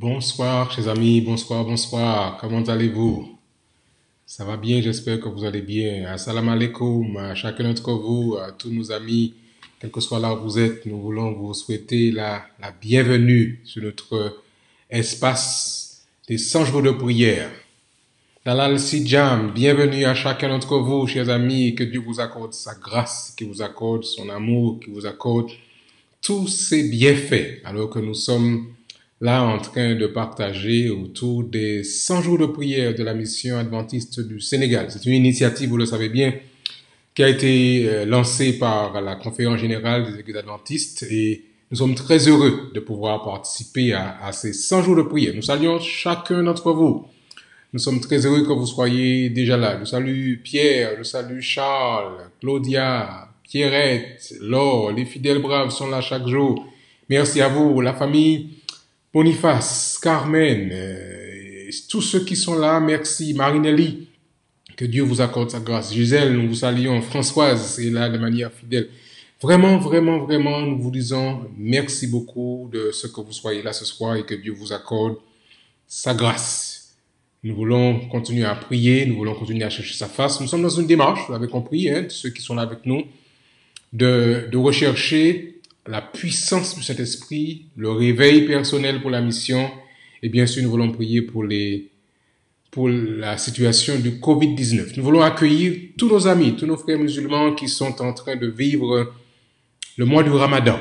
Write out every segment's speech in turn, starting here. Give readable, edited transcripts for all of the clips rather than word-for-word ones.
Bonsoir, chers amis, bonsoir, bonsoir. Comment allez-vous? Ça va bien, j'espère que vous allez bien. Assalamu alaikum à chacun d'entre vous, à tous nos amis, quel que soit là où vous êtes. Nous voulons vous souhaiter la bienvenue sur notre espace des 100 jours de prière. Dalal Sijam, bienvenue à chacun d'entre vous, chers amis, que Dieu vous accorde sa grâce, qu'il vous accorde son amour, qu'il vous accorde tous ses bienfaits, alors que nous sommes là en train de partager autour des 100 jours de prière de la mission adventiste du Sénégal. C'est une initiative, vous le savez bien, qui a été lancée par la Conférence générale des Églises adventistes et nous sommes très heureux de pouvoir participer à ces 100 jours de prière. Nous saluons chacun d'entre vous. Nous sommes très heureux que vous soyez déjà là. Je salue Pierre, je salue Charles, Claudia, Pierrette, Laure, les fidèles braves sont là chaque jour. Merci à vous, la famille Boniface, Carmen, tous ceux qui sont là, merci. Marinelli, que Dieu vous accorde sa grâce. Gisèle, nous vous saluons. Françoise est là de manière fidèle. Vraiment, vraiment, vraiment, nous vous disons merci beaucoup de ce que vous soyez là ce soir et que Dieu vous accorde sa grâce. Nous voulons continuer à prier, nous voulons continuer à chercher sa face. Nous sommes dans une démarche, vous l'avez compris, ceux qui sont là avec nous, de rechercher la puissance du Saint-Esprit, le réveil personnel pour la mission. Et bien sûr, nous voulons prier pour la situation du Covid-19. Nous voulons accueillir tous nos amis, tous nos frères musulmans qui sont en train de vivre le mois du Ramadan.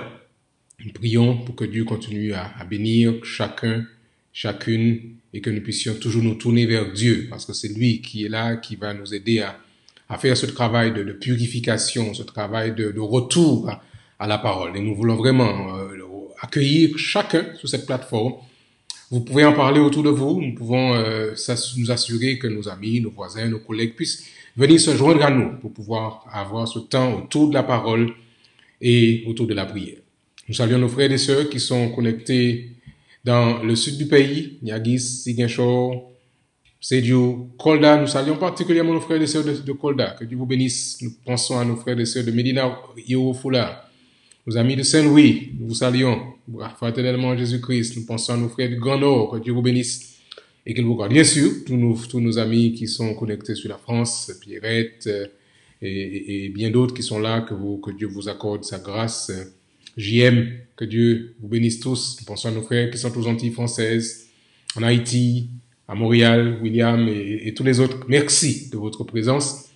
Nous prions pour que Dieu continue à bénir chacun, chacune, et que nous puissions toujours nous tourner vers Dieu, parce que c'est lui qui est là, qui va nous aider à faire ce travail de purification, ce travail de retour à la parole. Et nous voulons vraiment accueillir chacun sur cette plateforme. Vous pouvez en parler autour de vous. Nous pouvons nous assurer que nos amis, nos voisins, nos collègues puissent venir se joindre à nous pour pouvoir avoir ce temps autour de la parole et autour de la prière. Nous saluons nos frères et sœurs qui sont connectés dans le sud du pays, Niagis, Ziguinchor, Sédhiou, Kolda. Nous saluons particulièrement nos frères et sœurs de Kolda. Que Dieu vous bénisse. Nous pensons à nos frères et sœurs de Medina, Yoro-Fula, nos amis de Saint-Louis. Nous vous saluons fraternellement Jésus-Christ. Nous pensons à nos frères du Grand Nord. Que Dieu vous bénisse et qu'il vous garde. Bien sûr, tous nos amis qui sont connectés sur la France, Pierrette et bien d'autres qui sont là, que Dieu vous accorde sa grâce. JM, que Dieu vous bénisse tous. Nous pensons à nos frères qui sont aux Antilles françaises, en Haïti, à Montréal, William et tous les autres. Merci de votre présence.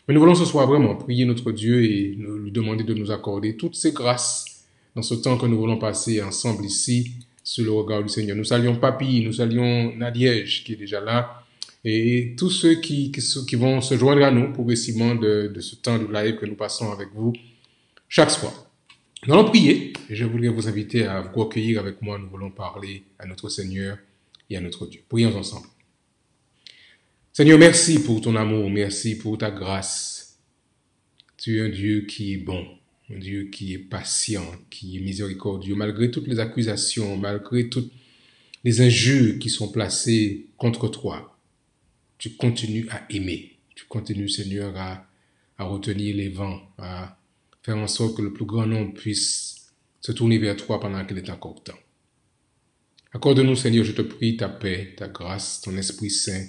Mais nous voulons ce soir vraiment prier notre Dieu et lui demander de nous accorder toutes ces grâces dans ce temps que nous voulons passer ensemble ici, sous le regard du Seigneur. Nous saluons Papy, nous saluons Nadiège qui est déjà là, et tous ceux qui vont se joindre à nous progressivement de ce temps de live que nous passons avec vous chaque soir. Nous allons prier et je voudrais vous inviter à vous accueillir avec moi. Nous voulons parler à notre Seigneur et à notre Dieu. Prions ensemble. Seigneur, merci pour ton amour, merci pour ta grâce. Tu es un Dieu qui est bon, un Dieu qui est patient, qui est miséricordieux, malgré toutes les accusations, malgré toutes les injures qui sont placées contre toi. Tu continues à aimer, tu continues, Seigneur, à retenir les vents, à faire en sorte que le plus grand nombre puisse se tourner vers toi pendant qu'il est encore temps. Accorde-nous, Seigneur, je te prie, ta paix, ta grâce, ton Esprit Saint.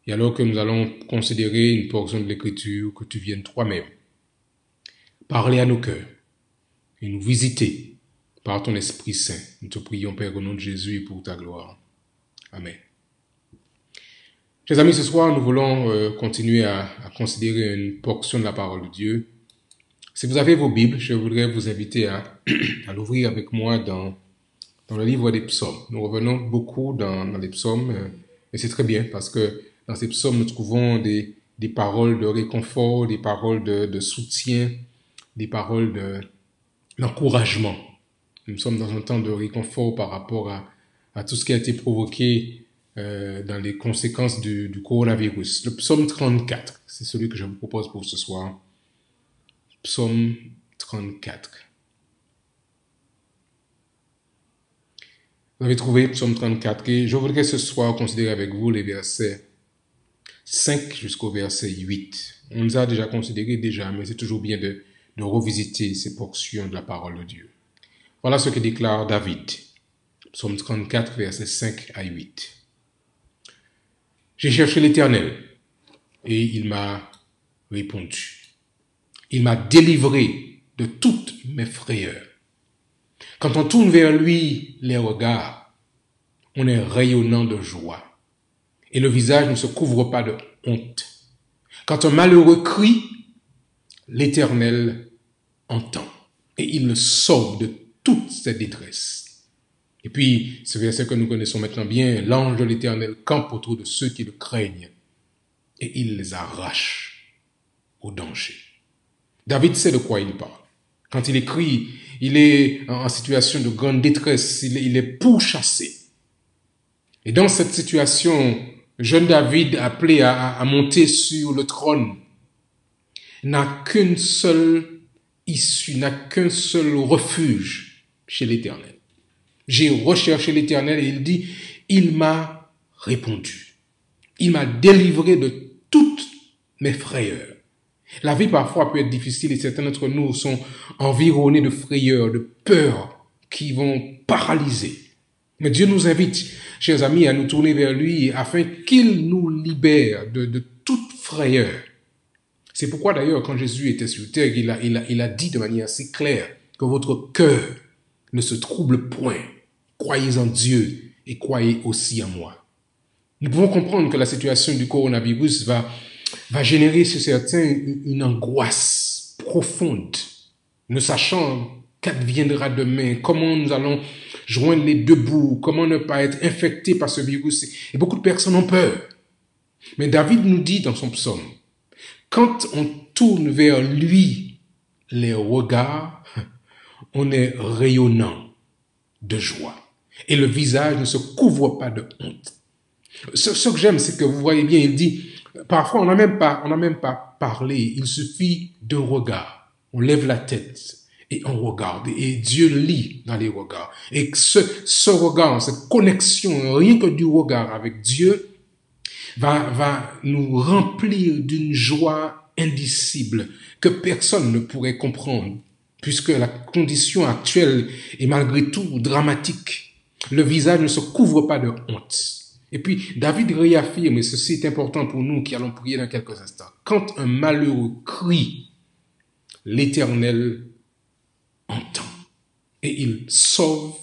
Et alors que nous allons considérer une portion de l'Écriture, que tu viennes toi-même parler à nos cœurs et nous visiter par ton Esprit Saint. Nous te prions, Père, au nom de Jésus et pour ta gloire. Amen. Chers amis, ce soir, nous voulons continuer à considérer une portion de la parole de Dieu. Si vous avez vos Bibles, je voudrais vous inviter à l'ouvrir avec moi dans le livre des psaumes. Nous revenons beaucoup dans les psaumes, et c'est très bien parce que dans ces psaumes, nous trouvons des paroles de réconfort, des paroles de soutien, des paroles d'encouragement. Nous sommes dans un temps de réconfort par rapport à tout ce qui a été provoqué dans les conséquences du coronavirus. Le psaume 34, c'est celui que je vous propose pour ce soir. Psaume 34. Vous avez trouvé Psaume 34 et je voudrais ce soir considérer avec vous les versets 5 jusqu'au verset 8. On les a déjà considérés mais c'est toujours bien de revisiter ces portions de la parole de Dieu. Voilà ce que déclare David. Psaume 34, versets 5 à 8. J'ai cherché l'Éternel et il m'a répondu. Il m'a délivré de toutes mes frayeurs. Quand on tourne vers lui les regards, on est rayonnant de joie et le visage ne se couvre pas de honte. Quand un malheureux crie, l'Éternel entend et il le sauve de toute ses détresses. Et puis, ce verset que nous connaissons maintenant bien, l'ange de l'Éternel campe autour de ceux qui le craignent et il les arrache au danger. David sait de quoi il parle. Quand il écrit, il est en situation de grande détresse, il est pourchassé. Et dans cette situation, jeune David, appelé à monter sur le trône, n'a qu'une seule issue, n'a qu'un seul refuge chez l'Éternel. J'ai recherché l'Éternel et il dit, il m'a répondu. Il m'a délivré de toutes mes frayeurs. La vie parfois peut être difficile et certains d'entre nous sont environnés de frayeurs, de peurs qui vont paralyser. Mais Dieu nous invite, chers amis, à nous tourner vers lui afin qu'il nous libère de toute frayeur. C'est pourquoi d'ailleurs, quand Jésus était sur terre, il a dit de manière assez claire que votre cœur ne se trouble point. Croyez en Dieu et croyez aussi en moi. Nous pouvons comprendre que la situation du coronavirus va générer chez certains une angoisse profonde, ne sachant qu'adviendra demain, comment nous allons joindre les deux bouts, comment ne pas être infecté par ce virus. Et beaucoup de personnes ont peur. Mais David nous dit dans son psaume, quand on tourne vers lui les regards, on est rayonnant de joie. Et le visage ne se couvre pas de honte. Ce que j'aime, c'est que vous voyez bien, il dit, parfois on n'a même pas parlé, il suffit d'un regard. On lève la tête et on regarde. Et Dieu lit dans les regards. Et ce regard, cette connexion, rien que du regard avec Dieu, va nous remplir d'une joie indicible que personne ne pourrait comprendre, puisque la condition actuelle est malgré tout dramatique. Le visage ne se couvre pas de honte. Et puis, David réaffirme, et ceci est important pour nous qui allons prier dans quelques instants, quand un malheureux crie, l'Éternel entend et il sauve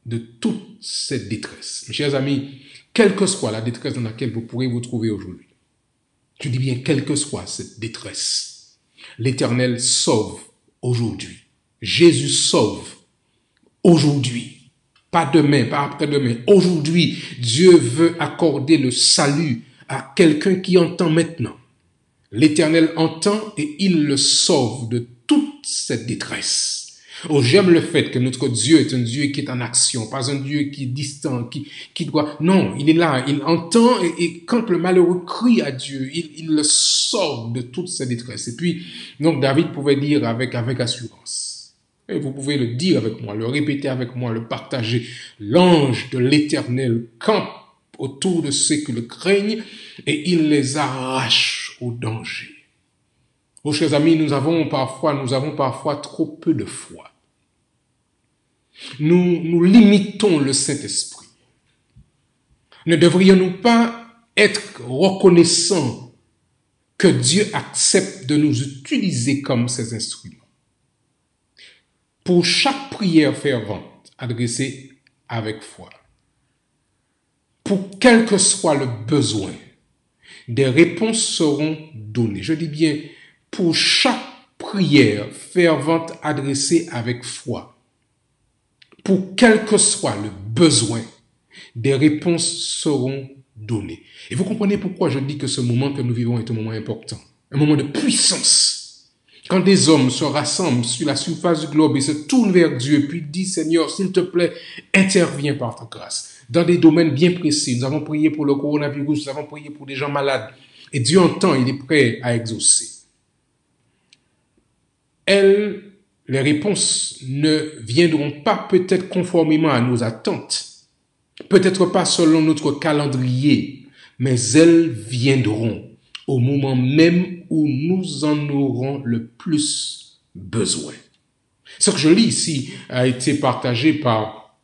de toute cette détresse. Mes chers amis, quelle que soit la détresse dans laquelle vous pourrez vous trouver aujourd'hui, je dis bien quelle que soit cette détresse, l'Éternel sauve aujourd'hui. Jésus sauve aujourd'hui. Pas demain, pas après-demain. Aujourd'hui, Dieu veut accorder le salut à quelqu'un qui entend maintenant. L'Éternel entend et il le sauve de toute cette détresse. Oh, j'aime le fait que notre Dieu est un Dieu qui est en action, pas un Dieu qui est distant, qui doit... Non, il est là, il entend et quand le malheureux crie à Dieu, il le sauve de toute cette détresse. Et puis, donc David pouvait dire avec assurance. Et vous pouvez le dire avec moi, le répéter avec moi, le partager. L'ange de l'Éternel campe autour de ceux qui le craignent et il les arrache au danger. Oh, chers amis, nous avons parfois trop peu de foi. Nous limitons le Saint-Esprit. Ne devrions-nous pas être reconnaissants que Dieu accepte de nous utiliser comme ses instruments? Pour chaque prière fervente adressée avec foi, pour quel que soit le besoin, des réponses seront données. Je dis bien, pour chaque prière fervente adressée avec foi, pour quel que soit le besoin, des réponses seront données. Et vous comprenez pourquoi je dis que ce moment que nous vivons est un moment important, un moment de puissance. Quand des hommes se rassemblent sur la surface du globe et se tournent vers Dieu, puis disent, Seigneur, s'il te plaît, interviens par ta grâce. Dans des domaines bien précis, nous avons prié pour le coronavirus, nous avons prié pour des gens malades. Et Dieu entend, il est prêt à exaucer. Les réponses ne viendront pas peut-être conformément à nos attentes, peut-être pas selon notre calendrier, mais elles viendront au moment même où nous en aurons le plus besoin. Ce que je lis ici a été partagé par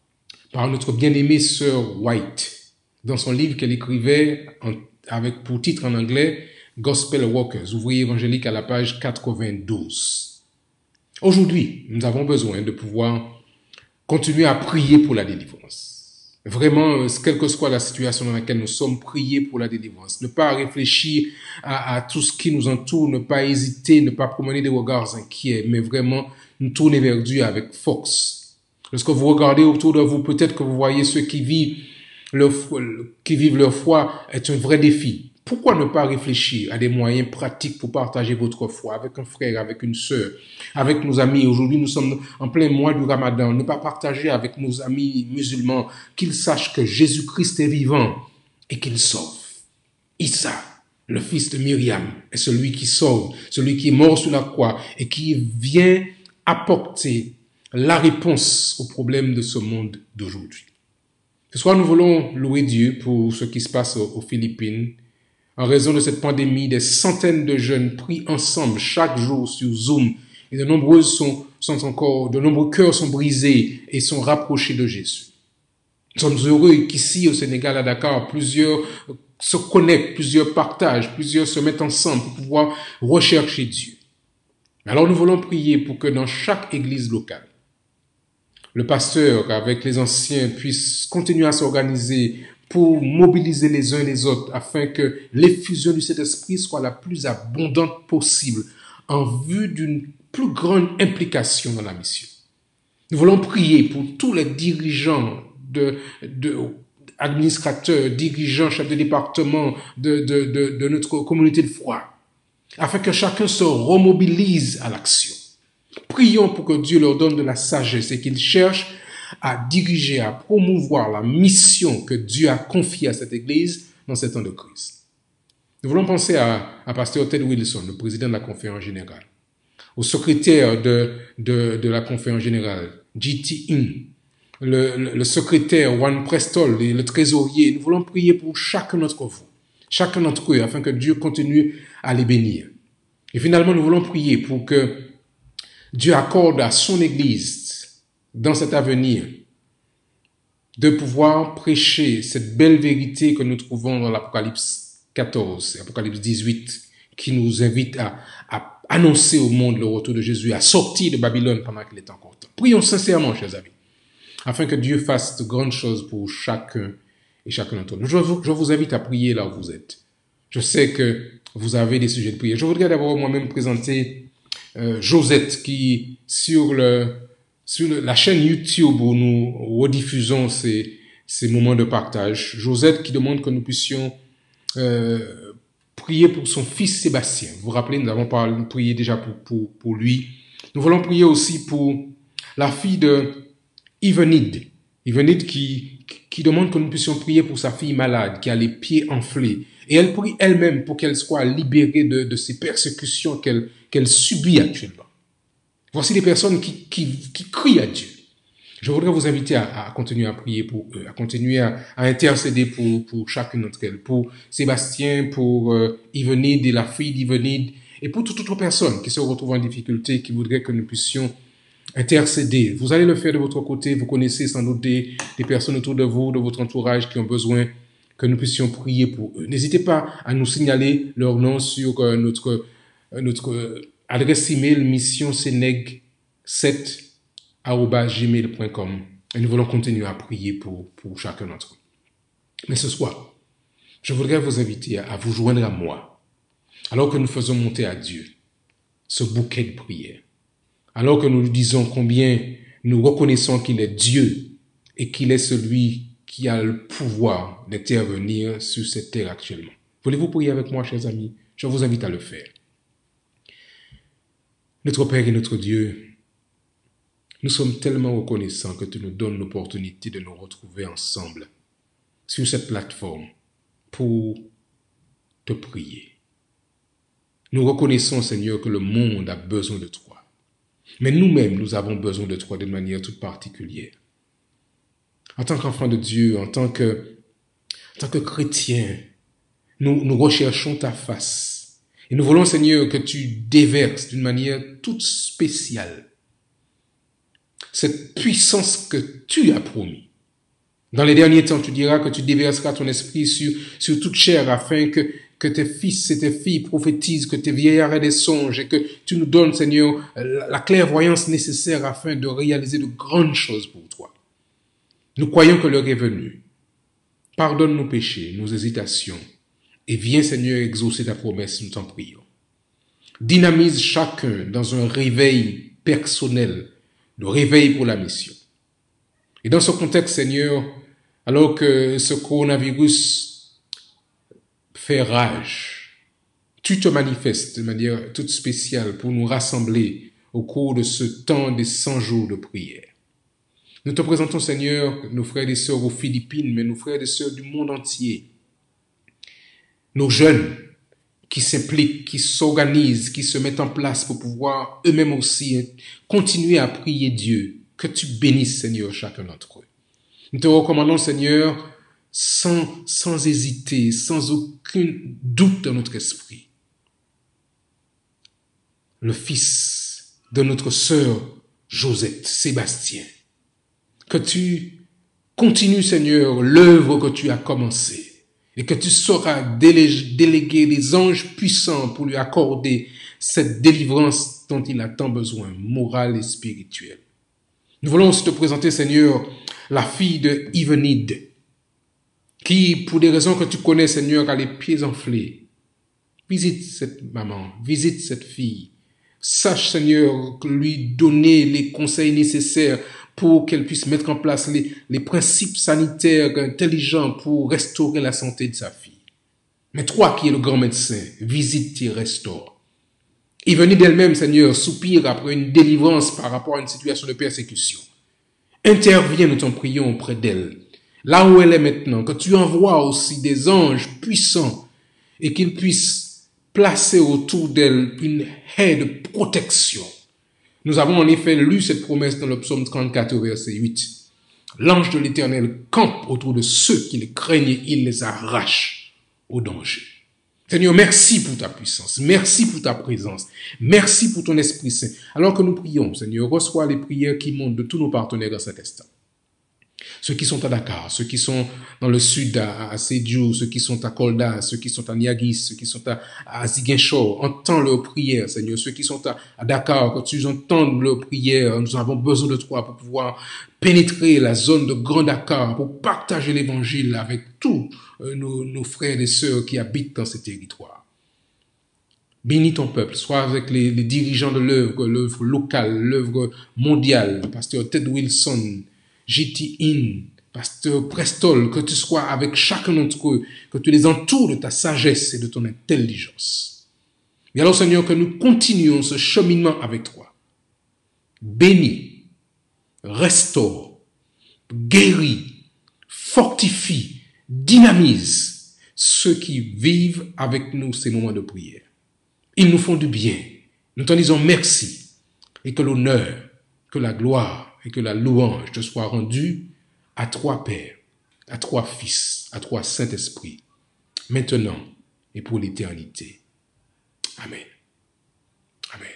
par notre bien-aimée sœur White, dans son livre qu'elle écrivait avec pour titre en anglais Gospel Workers, ouvriers évangéliques à la page 92. Aujourd'hui, nous avons besoin de pouvoir continuer à prier pour la délivrance. Vraiment, quelle que soit la situation dans laquelle nous sommes, prier pour la délivrance. Ne pas réfléchir à tout ce qui nous entoure, ne pas hésiter, ne pas promener des regards inquiets, mais vraiment nous tourner vers Dieu avec force. Lorsque vous regardez autour de vous, peut-être que vous voyez ceux qui vivent leur foi est un vrai défi. Pourquoi ne pas réfléchir à des moyens pratiques pour partager votre foi avec un frère, avec une sœur, avec nos amis? Aujourd'hui, nous sommes en plein mois du Ramadan. Ne pas partager avec nos amis musulmans qu'ils sachent que Jésus-Christ est vivant et qu'il sauve. Issa, le fils de Myriam, est celui qui sauve, celui qui est mort sur la croix et qui vient apporter la réponse aux problèmes de ce monde d'aujourd'hui. Ce soir, nous voulons louer Dieu pour ce qui se passe aux Philippines. En raison de cette pandémie, des centaines de jeunes prient ensemble chaque jour sur Zoom et de nombreux cœurs sont brisés et sont rapprochés de Jésus. Nous sommes heureux qu'ici au Sénégal, à Dakar, plusieurs se connectent, plusieurs partagent, plusieurs se mettent ensemble pour pouvoir rechercher Dieu. Alors nous voulons prier pour que dans chaque église locale, le pasteur avec les anciens puisse continuer à s'organiser pour mobiliser les uns les autres afin que l'effusion du Saint-Esprit soit la plus abondante possible en vue d'une plus grande implication dans la mission. Nous voulons prier pour tous les dirigeants, administrateurs, dirigeants, chefs de département de notre communauté de foi, afin que chacun se remobilise à l'action. Prions pour que Dieu leur donne de la sagesse et qu'ils cherchent à diriger, à promouvoir la mission que Dieu a confiée à cette Église dans ces temps de crise. Nous voulons penser à Pasteur Ted Wilson, le président de la conférence générale, au secrétaire de la conférence générale, G.T. Ing, le secrétaire Juan Prestol et le trésorier. Nous voulons prier pour chacun d'entre vous, chacun d'entre eux, afin que Dieu continue à les bénir. Et finalement, nous voulons prier pour que Dieu accorde à son Église, dans cet avenir, de pouvoir prêcher cette belle vérité que nous trouvons dans l'Apocalypse 14, Apocalypse 18, qui nous invite à annoncer au monde le retour de Jésus, à sortir de Babylone pendant qu'il est encore temps. Prions sincèrement, chers amis, afin que Dieu fasse de grandes choses pour chacun et chacun d'entre nous. Je vous invite à prier là où vous êtes. Je sais que vous avez des sujets de prière. Je voudrais d'abord moi-même présenter Josette qui, sur la chaîne YouTube où nous rediffusons ces moments de partage, Josette qui demande que nous puissions prier pour son fils Sébastien. Vous vous rappelez, nous avons prié déjà pour lui. Nous voulons prier aussi pour la fille de Yvenide qui demande que nous puissions prier pour sa fille malade qui a les pieds enflés. Et elle prie elle-même pour qu'elle soit libérée de ces persécutions qu'elle subit actuellement. Voici des personnes qui crient à Dieu. Je voudrais vous inviter à continuer à prier pour eux, à continuer à intercéder pour chacune d'entre elles, pour Sébastien, pour Yvenide et la fille d'Yvenide, et pour toute autre personne qui se retrouve en difficulté, qui voudrait que nous puissions intercéder. Vous allez le faire de votre côté. Vous connaissez sans doute des personnes autour de vous, de votre entourage qui ont besoin que nous puissions prier pour eux. N'hésitez pas à nous signaler leur nom sur notre adresse email missionseneg7@gmail.com et nous voulons continuer à prier pour chacun d'entre eux. Mais ce soir, je voudrais vous inviter à vous joindre à moi alors que nous faisons monter à Dieu ce bouquet de prières. Alors que nous lui disons combien nous reconnaissons qu'il est Dieu et qu'il est celui qui a le pouvoir d'intervenir sur cette terre actuellement. Voulez-vous prier avec moi, chers amis? Je vous invite à le faire. Notre Père et notre Dieu, nous sommes tellement reconnaissants que tu nous donnes l'opportunité de nous retrouver ensemble sur cette plateforme pour te prier. Nous reconnaissons, Seigneur, que le monde a besoin de toi. Mais nous-mêmes, nous avons besoin de toi d'une manière toute particulière. En tant qu'enfants de Dieu, en tant que chrétiens, nous recherchons ta face. Et nous voulons, Seigneur, que tu déverses d'une manière toute spéciale cette puissance que tu as promis Dans les derniers temps, tu diras que tu déverseras ton esprit sur toute chair afin que tes fils et tes filles prophétisent, que tes vieillards aient des songes et que tu nous donnes, Seigneur, la clairvoyance nécessaire afin de réaliser de grandes choses pour toi. Nous croyons que l'heure est venue. Pardonne nos péchés, nos hésitations et viens, Seigneur, exaucer ta promesse, nous t'en prions. Dynamise chacun dans un réveil personnel, le réveil pour la mission. Et dans ce contexte, Seigneur, alors que ce coronavirus fait rage, tu te manifestes de manière toute spéciale pour nous rassembler au cours de ce temps des 100 jours de prière. Nous te présentons, Seigneur, nos frères et sœurs aux Philippines, mais nos frères et sœurs du monde entier, nos jeunes qui s'impliquent, qui s'organisent, qui se mettent en place pour pouvoir eux-mêmes aussi continuer à prier Dieu. Que tu bénisses, Seigneur, chacun d'entre eux. Nous te recommandons, Seigneur, sans hésiter, sans aucun doute dans notre esprit, le fils de notre sœur Josette, Sébastien. Que tu continues, Seigneur, l'œuvre que tu as commencée et que tu sauras déléguer des anges puissants pour lui accorder cette délivrance dont il a tant besoin, morale et spirituelle. Nous voulons aussi te présenter, Seigneur, la fille de Yvenide, qui, pour des raisons que tu connais, Seigneur, a les pieds enflés. Visite cette maman, visite cette fille. Sache, Seigneur, lui donner les conseils nécessaires pour qu'elle puisse mettre en place les principes sanitaires intelligents pour restaurer la santé de sa fille. Mais toi qui es le grand médecin, visite et restaure. Et venez d'elle-même, Seigneur, soupire après une délivrance par rapport à une situation de persécution. Interviens, nous t'en prions, auprès d'elle. Là où elle est maintenant, que tu envoies aussi des anges puissants et qu'ils puissent placer autour d'elle une haie de protection. Nous avons en effet lu cette promesse dans le psaume 34, verset 8. L'ange de l'Éternel campe autour de ceux qui le craignent et il les arrache au danger. Seigneur, merci pour ta puissance, merci pour ta présence, merci pour ton Esprit Saint. Alors que nous prions, Seigneur, reçois les prières qui montent de tous nos partenaires dans cet instant. Ceux qui sont à Dakar, ceux qui sont dans le sud à Sédhiou, ceux qui sont à Kolda, ceux qui sont à Niagis, ceux qui sont à Ziguinchor, entends leurs prières, Seigneur. Ceux qui sont à Dakar, quand tu entends leurs prières, nous avons besoin de toi pour pouvoir pénétrer la zone de Grand Dakar, pour partager l'évangile avec tous nos frères et sœurs qui habitent dans ces territoires. Bénis ton peuple, sois avec les dirigeants de l'œuvre locale, l'œuvre mondiale, pasteur Ted Wilson, J.T. In, pasteur Prestol, que tu sois avec chacun d'entre eux, que tu les entoures de ta sagesse et de ton intelligence. Et alors, Seigneur, que nous continuons ce cheminement avec toi. Bénis, restaure, guéris, fortifie, dynamise ceux qui vivent avec nous ces moments de prière. Ils nous font du bien. Nous t'en disons merci et que l'honneur, que la gloire et que la louange te soit rendue à toi, Père, à toi, Fils, à toi, Saint-Esprit, maintenant et pour l'éternité. Amen. Amen.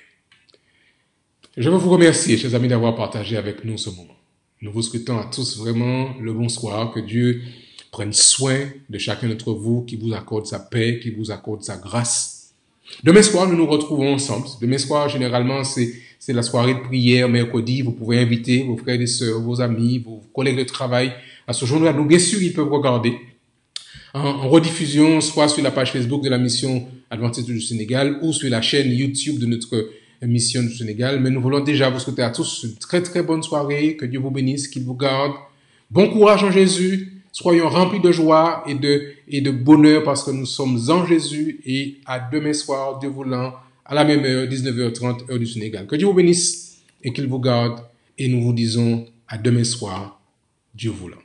Je veux vous remercier, chers amis, d'avoir partagé avec nous ce moment. Nous vous souhaitons à tous vraiment le bonsoir, que Dieu prenne soin de chacun d'entre vous, qui vous accorde sa paix, qui vous accorde sa grâce. Demain soir, nous nous retrouvons ensemble. Demain soir, généralement, c'est la soirée de prière, mercredi. Vous pouvez inviter vos frères et sœurs, vos amis, vos collègues de travail à se joindre à nous. Bien sûr, ils peuvent regarder en rediffusion, soit sur la page Facebook de la mission Adventiste du Sénégal ou sur la chaîne YouTube de notre mission du Sénégal. Mais nous voulons déjà vous souhaiter à tous une très très bonne soirée. Que Dieu vous bénisse, qu'il vous garde. Bon courage en Jésus. Soyons remplis de joie et de bonheur parce que nous sommes en Jésus. Et à demain soir, Dieu voulant, à la même heure, 19h30, heure du Sénégal. Que Dieu vous bénisse et qu'il vous garde. Et nous vous disons à demain soir, Dieu voulant.